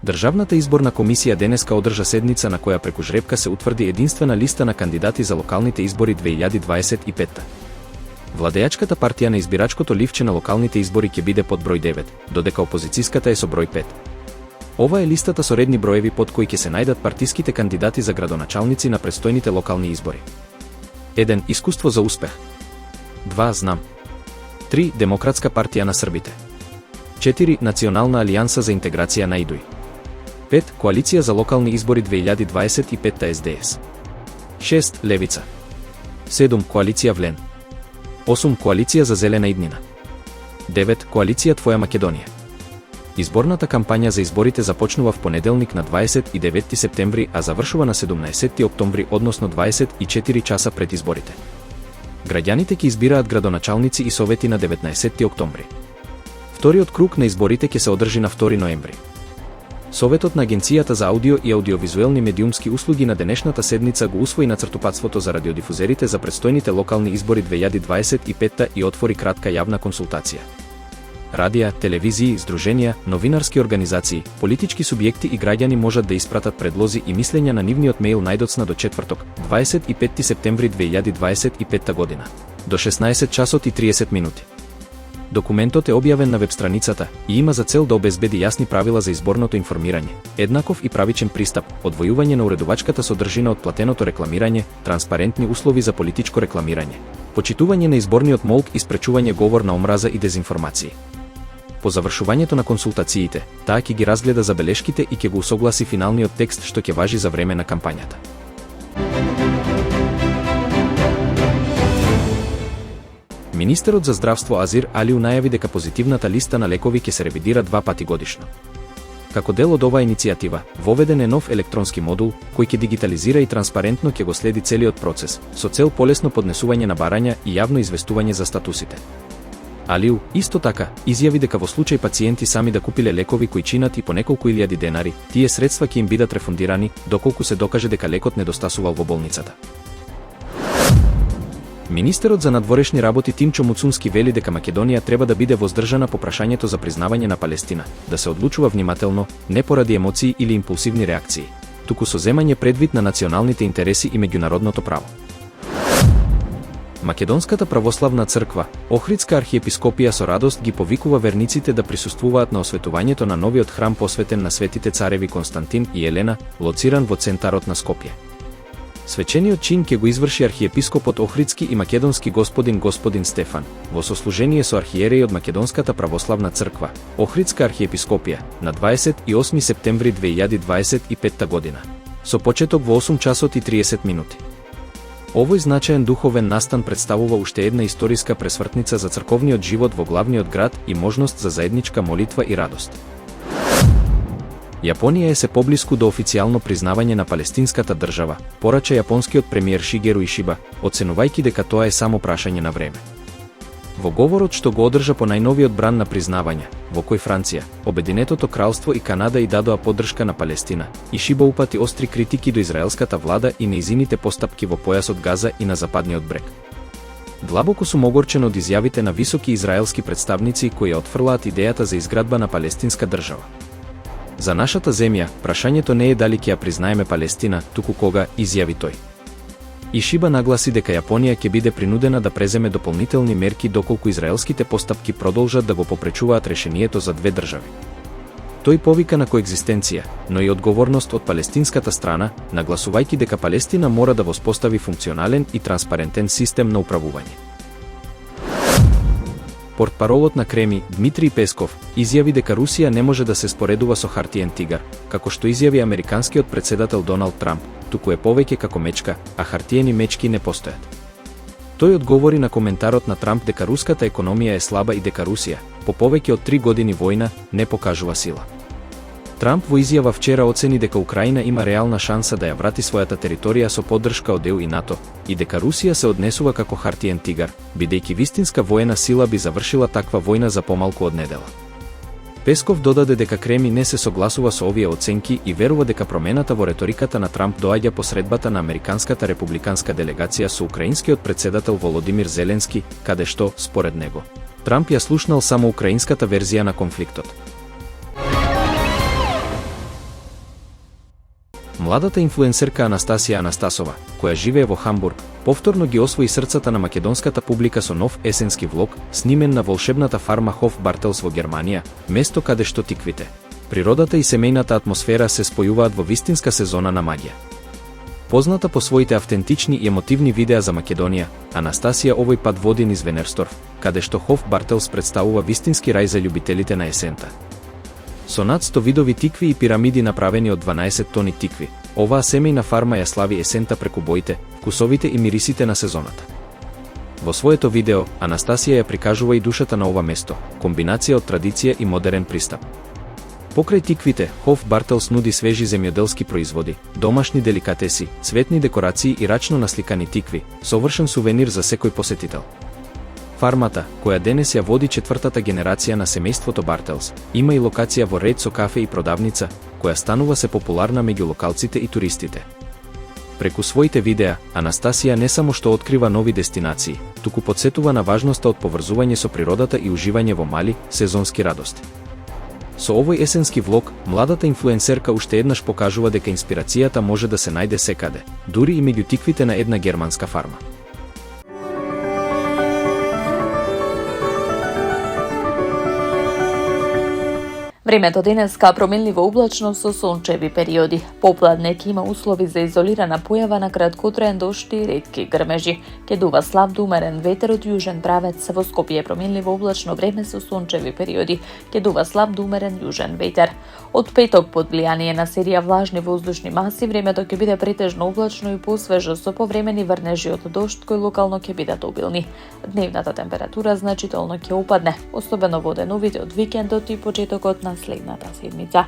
Државната изборна комисија денеска одржа седница на која преку жребка се утврди единствена листа на кандидати за локалните избори 2025. Владеачката партија на избирачкото ливче на локалните избори ќе биде под број 9, додека опозицијската е со број 5. Ова е листата со редни броеви под кои ќе се најдат партиските кандидати за градоначалници на предстојните локални избори. 1. Искуство за успех. 2. Знам. 3. Демократска партија на србите. 4. Национална алијанса за интеграција на ИДУИ. 5. Коалиција за локални избори 2025 СДС. 6. Левица. 7. Коалиција Влен. 8. Коалиција за зелена иднина. 9. Коалиција Твоја Македонија. Изборната кампања за изборите започнува в понеделник на 29 септември, а завршува на 17 октомври, односно 24 часа пред изборите. Граѓаните ќе избираат градоначалници и совети на 19 октомври. Вториот круг на изборите ќе се одржи на 2 ноември. Советот на Агенцијата за аудио и аудиовизуелни медиумски услуги на денешната седница го усвои нацртупатството за радиодифузерите за предстојните локални избори 2025 и отвори кратка јавна консултација. Радија, телевизии, здруженија, новинарски организации, политички субјекти и граѓани можат да испратат предлози и мислења на нивниот мејл најдоцна до четврток, 25 септември 2025 година, до 16 часот и 30 минути. Документот е објавен на веб страницата и има за цел да обезбеди јасни правила за изборното информирање, еднаков и правичен пристап, одвојување на уредувачката содржина од платеното рекламирање, транспарентни услови за политичко рекламирање, почитување на изборниот молк и спречување говор на омраза и дезинформации. По завршувањето на консултациите, таа ќе ги разгледа забелешките и ќе го усогласи финалниот текст што ќе важи за време на кампањата. Министерот за здравство Азир Алиу најави дека позитивната листа на лекови ќе се ревидира 2 пати годишно. Како дел од оваа иницијатива, воведен е нов електронски модул кој ќе дигитализира и транспарентно ќе го следи целиот процес, со цел полесно поднесување на барања и јавно известување за статусите. Алиу, исто така, изјави дека во случај пациенти сами да купиле лекови кои чинат и по неколку илјади денари, тие средства ќе им бидат рефундирани, доколку се докаже дека лекот недостасувал во болницата. Министерот за надворешни работи Тимчо Муцунски вели дека Македонија треба да биде воздржана по прашањето за признавање на Палестина, да се одлучува внимателно, не поради емоции или импулсивни реакции, туку со земање предвид на националните интереси и меѓународното право. Македонската православна црква, Охридска архиепископија со радост ги повикува верниците да присуствуваат на осветувањето на новиот храм посветен на светите цареви Константин и Елена, лоциран во центарот на Скопје. Свечениот чин ќе го изврши архиепископот Охридски и македонски господин Стефан, во сослужение со архиереи од Македонската православна црква, Охридска архиепископија, на 28 септември 2025 година, со почеток во 8 часот и 30 минути. Овој значаен духовен настан представува уште една историска пресвртница за црковниот живот во главниот град и можност за заедничка молитва и радост. Јапонија е се поблиску до официјално признавање на палестинската држава, порача јапонскиот премиер Шигеру Ишиба, оценувајќи дека тоа е само прашање на време. Во говорот што го одржа по најновиот бран на признавање, во кој Франција, Обединетото кралство и Канада и дадоа поддршка на Палестина, Ишиба упати остри критики до израелската влада и нејзините постапки во појасот Газа и на западниот брег. Длабоко сум огорчен од изјавите на високи израелски представници кои ја отфрлаат идејата за изградба на палестинска држава. За нашата земја, прашањето не е дали ќе ја признаеме Палестина, туку кога, изјави тој. Ишиба нагласи дека Јапонија ќе биде принудена да преземе дополнителни мерки доколку израелските постапки продолжат да го попречуваат решението за две држави. Тој повика на коегзистенција, но и одговорност од палестинската страна, нагласувајќи дека Палестина мора да воспостави функционален и транспарентен систем на управување. Портпаролот на Креми, Дмитрий Песков, изјави дека Русија не може да се споредува со хартиен тигар, како што изјави американскиот председател Доналд Трамп, туку е повеќе како мечка, а хартиени мечки не постојат. Тој одговори на коментарот на Трамп дека руската економија е слаба и дека Русија, по повеќе од 3 години војна, не покажува сила. Трамп во изјава вчера оцени дека Украина има реална шанса да ја врати својата територија со поддршка од ЕУ и НАТО, и дека Русија се однесува како хартиен тигар, бидејќи вистинска воена сила би завршила таква војна за помалку од недела. Песков додаде дека Креми не се согласува со овие оценки и верува дека промената во реториката на Трамп доаѓа по средбата на американската републиканска делегација со украинскиот председател Володимир Зеленски, каде што, според него, Трамп ја слушнал само украинската верзија на конфликтот. Младата инфлуенсерка Анастасија Анастасова, која живее во Хамбург, повторно ги освои срцата на македонската публика со нов есенски влог, снимен на волшебната фарма Хоф Бартелс во Германија, место каде што тиквите, природата и семејната атмосфера се спојуваат во вистинска сезона на магија. Позната по своите автентични и емотивни видеа за Македонија, Анастасија овој пат води низ Венерсторф, каде што Хоф Бартелс представува вистински рај за љубителите на есента. Со над 100 видови тикви и пирамиди направени од 12 тони тикви, оваа семејна фарма ја слави есента преку боите, вкусовите и мирисите на сезоната. Во своето видео, Анастасија ја прикажува и душата на ова место, комбинација од традиција и модерен пристап. Покрај тиквите, Хоф Бартелс нуди свежи земјоделски производи, домашни деликатеси, цветни декорации и рачно насликани тикви, совршен сувенир за секој посетител. Фармата, која денес ја води четвртата генерација на семејството Бартелс, има и локација во ред со кафе и продавница, која станува се популарна меѓу локалците и туристите. Преку своите видеа, Анастасија не само што открива нови дестинации, туку потсетува на важноста од поврзување со природата и уживање во мали, сезонски радости. Со овој есенски влог, младата инфлуенсерка уште еднаш покажува дека инспирацијата може да се најде секаде, дури и меѓу тиквите на една германска фарма. Времето денеска променливо облачно со сончеви периоди. Попладне има услови за изолирана појава на краткотраен дожд и ретки грмежи. Ќе дува слаб до умерен ветер од јужен правец. Во Скопје променливо облачно време со сончеви периоди. Ќе дува слаб до умерен јужен ветер. Од петок под влијание на серија влажни воздушни маси времето ќе биде претежно облачно и посвежо со повремени врнежи од дожд кои локално ќе бидат обилни. Дневната температура значително ќе опадне, особено во деновите од викендот и почетокот на следната седмица.